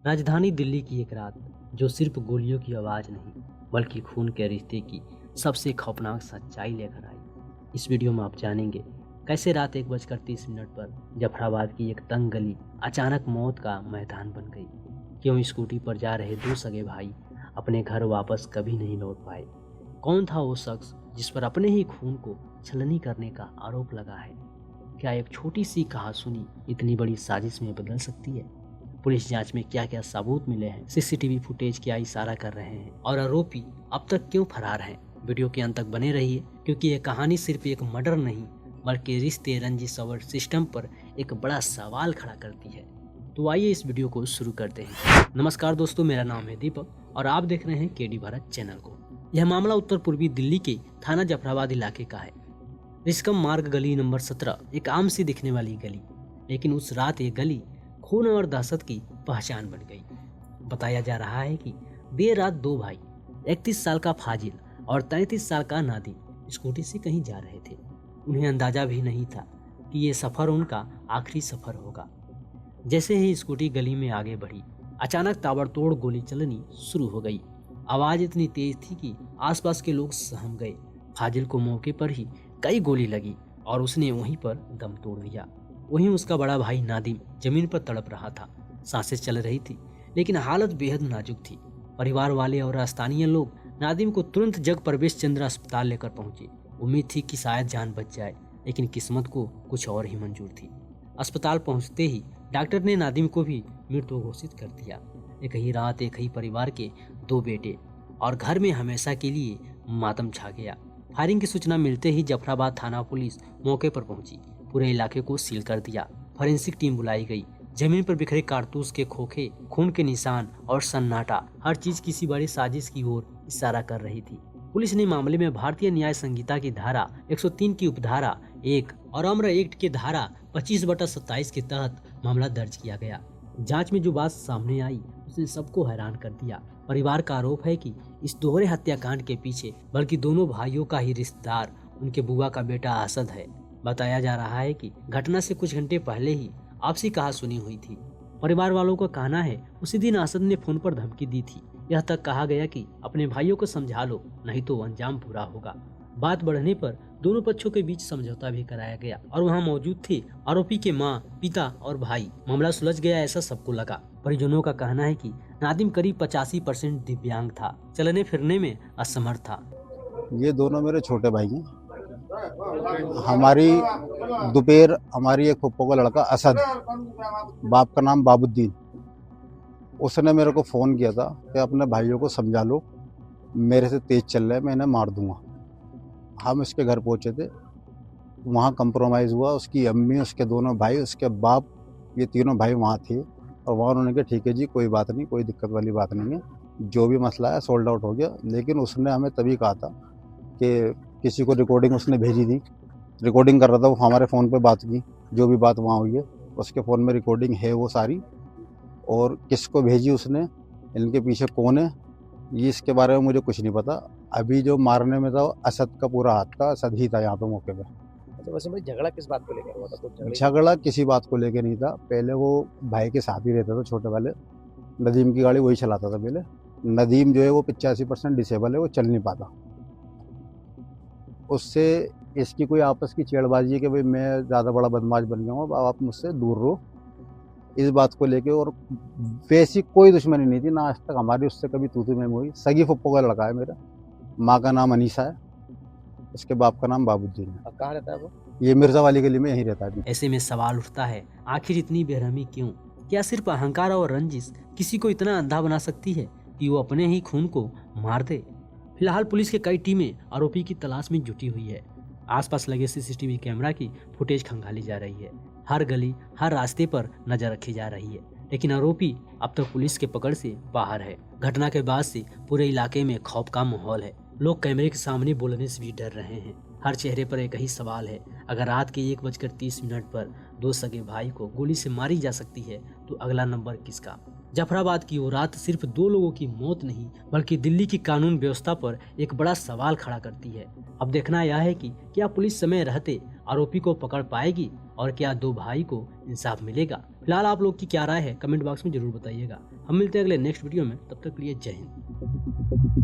राजधानी दिल्ली की एक रात जो सिर्फ गोलियों की आवाज़ नहीं बल्कि खून के रिश्ते की सबसे खौफनाक सच्चाई लेकर आई। इस वीडियो में आप जानेंगे कैसे रात 1:30 पर जफराबाद की एक तंग गली अचानक मौत का मैदान बन गई। क्यों स्कूटी पर जा रहे दो सगे भाई अपने घर वापस कभी नहीं लौट पाए। कौन था वो शख्स जिस पर अपने ही खून को छलनी करने का आरोप लगा है। क्या एक छोटी सी कहासुनी इतनी बड़ी साजिश में बदल सकती है। पुलिस जांच में क्या क्या सबूत मिले हैं, सीसीटीवी फुटेज क्या इशारा कर रहे हैं और आरोपी अब तक क्यों फरार हैं। वीडियो के अंत तक बने रहिए क्योंकि ये कहानी सिर्फ एक मर्डर नहीं बल्कि रिश्ते रंजिश और सिस्टम पर एक बड़ा सवाल खड़ा करती है। तो आइए इस वीडियो को शुरू करते हैं। नमस्कार दोस्तों, मेरा नाम है दीपक और आप देख रहे हैं केडी भारत चैनल को। यह मामला उत्तर पूर्वी दिल्ली के थाना जफराबाद इलाके का है। रिस्कम मार्ग गली नंबर 17 एक आम सी दिखने वाली गली, लेकिन उस रात ये गली खून और दहशत की पहचान बन गई। बताया जा रहा है कि देर रात दो भाई 31 साल का फाजिल और 33 साल का नादिम स्कूटी से कहीं जा रहे थे। उन्हें अंदाजा भी नहीं था कि ये सफर उनका आखिरी सफर होगा। जैसे ही स्कूटी गली में आगे बढ़ी, अचानक ताबड़तोड़ गोली चलनी शुरू हो गई। आवाज इतनी तेज थी कि आसपास के लोग सहम गए। फाजिल को मौके पर ही कई गोली लगी और उसने वहीं पर दम तोड़ दिया। वहीं उसका बड़ा भाई नादिम जमीन पर तड़प रहा था। सांसें चल रही थी लेकिन हालत बेहद नाजुक थी। परिवार वाले और स्थानीय लोग नादिम को तुरंत जग प्रवेश चंद्र अस्पताल लेकर पहुंचे। उम्मीद थी कि शायद जान बच जाए, लेकिन किस्मत को कुछ और ही मंजूर थी। अस्पताल पहुंचते ही डॉक्टर ने नादिम को भी मृत घोषित कर दिया। एक ही रात एक ही परिवार के दो बेटे और घर में हमेशा के लिए मातम छा गया। फायरिंग की सूचना मिलते ही जफराबाद थाना पुलिस मौके पर पहुंची। पूरे इलाके को सील कर दिया। फॉरेंसिक टीम बुलाई गई। जमीन पर बिखरे कारतूस के खोखे, खून के निशान और सन्नाटा, हर चीज किसी बड़ी साजिश की ओर इशारा कर रही थी। पुलिस ने मामले में भारतीय न्याय संहिता की धारा 103 की उपधारा 1 और आम्र एक्ट के धारा 25/27 के तहत मामला दर्ज किया गया। जांच में जो बात सामने आई उसने सबको हैरान कर दिया। परिवार का आरोप है कि इस दोहरे हत्याकांड के पीछे बल्कि दोनों भाइयों का ही रिश्तेदार उनके बुआ का बेटा असद है। बताया जा रहा है कि घटना से कुछ घंटे पहले ही आपसी कहासुनी हुई थी। परिवार वालों का कहना है उसी दिन असद ने फोन पर धमकी दी थी। यह तक कहा गया कि अपने भाइयों को समझा लो, नहीं तो अंजाम बुरा होगा। बात बढ़ने पर दोनों पक्षों के बीच समझौता भी कराया गया और वहां मौजूद थे आरोपी के मां, पिता और भाई। मामला सुलझ गया ऐसा सबको लगा। परिजनों का कहना है कि नादिम करीब 85% दिव्यांग था, चलने फिरने में असमर्थ था। ये दोनों मेरे छोटे भाई हैं। हमारी दोपहर हमारी एक फुप्पो का लड़का असद, बाप का नाम बाबुद्दीन, उसने मेरे को फ़ोन किया था कि अपने भाइयों को समझा लो, मेरे से तेज़ चल रहे हैं, मैं इन्हें मार दूंगा। हम इसके घर पहुंचे थे, वहाँ कंप्रोमाइज़ हुआ। उसकी अम्मी, उसके दोनों भाई, उसके बाप, ये तीनों भाई वहाँ थे और वहाँ उन्होंने कहा ठीक है जी, कोई बात नहीं, कोई दिक्कत वाली बात नहीं है, जो भी मसला है सोल्ड आउट हो गया। लेकिन उसने हमें तभी कहा था कि किसी को रिकॉर्डिंग उसने भेजी थी, रिकॉर्डिंग कर रहा था वो, हमारे फ़ोन पे बात की, जो भी बात वहाँ हुई है उसके फ़ोन में रिकॉर्डिंग है वो सारी। और किसको भेजी उसने, इनके पीछे कौन है, ये इसके बारे में मुझे कुछ नहीं पता। अभी जो मारने में था वो असद का पूरा हाथ था, असद ही था यहाँ पे मौके पे। तो वैसे भाई झगड़ा किस बात को लेकर हुआ था? कुछ झगड़ा किसी बात को लेकर नहीं था। पहले वो भाई के साथ ही रहता था, छोटे वाले नदीम की गाड़ी वही चलाता था पहले। नदीम जो है वो 85% डिसेबल है, वो चल नहीं पाता। उससे इसकी कोई आपस की छेड़बाजी है कि भाई मैं ज़्यादा बड़ा बदमाश बन गया हूँ, अब आप मुझसे दूर रहो, इस बात को लेके। और वैसी कोई दुश्मनी नहीं थी ना, आज तक हमारी उससे कभी तू में हुई। सगी फुप्पो का लड़का है मेरा, माँ का नाम अनीसा है, उसके बाप का नाम बाबुद्दीन है। अब कहाँ रहता है वो? ये मिर्ज़ा वाली गली में यहीं रहता है। ऐसे में सवाल उठता है, आखिर इतनी बेरहमी क्यों? क्या सिर्फ अहंकार और रंजिश किसी को इतना अंधा बना सकती है कि वो अपने ही खून को मार दे? फिलहाल पुलिस के कई टीमें आरोपी की तलाश में जुटी हुई है। आसपास लगे सीसीटीवी कैमरा की फुटेज खंगाली जा रही है। हर गली, हर रास्ते पर नजर रखी जा रही है, लेकिन आरोपी अब तक पुलिस के पकड़ से बाहर है। घटना के बाद से पूरे इलाके में खौफ का माहौल है। लोग कैमरे के सामने बोलने से भी डर रहे हैं। हर चेहरे पर एक ही सवाल है, अगर रात के 1:30 पर दो सगे भाई को गोली से मारी जा सकती है तो अगला नंबर किसका? जफराबाद की वो रात सिर्फ दो लोगों की मौत नहीं बल्कि दिल्ली की कानून व्यवस्था पर एक बड़ा सवाल खड़ा करती है। अब देखना यह है कि क्या पुलिस समय रहते आरोपी को पकड़ पाएगी और क्या दो भाई को इंसाफ मिलेगा? फिलहाल आप लोग की क्या राय है कमेंट बॉक्स में जरूर बताइएगा। हम मिलते हैं अगले नेक्स्ट वीडियो में, तब तक के लिए जय हिंद।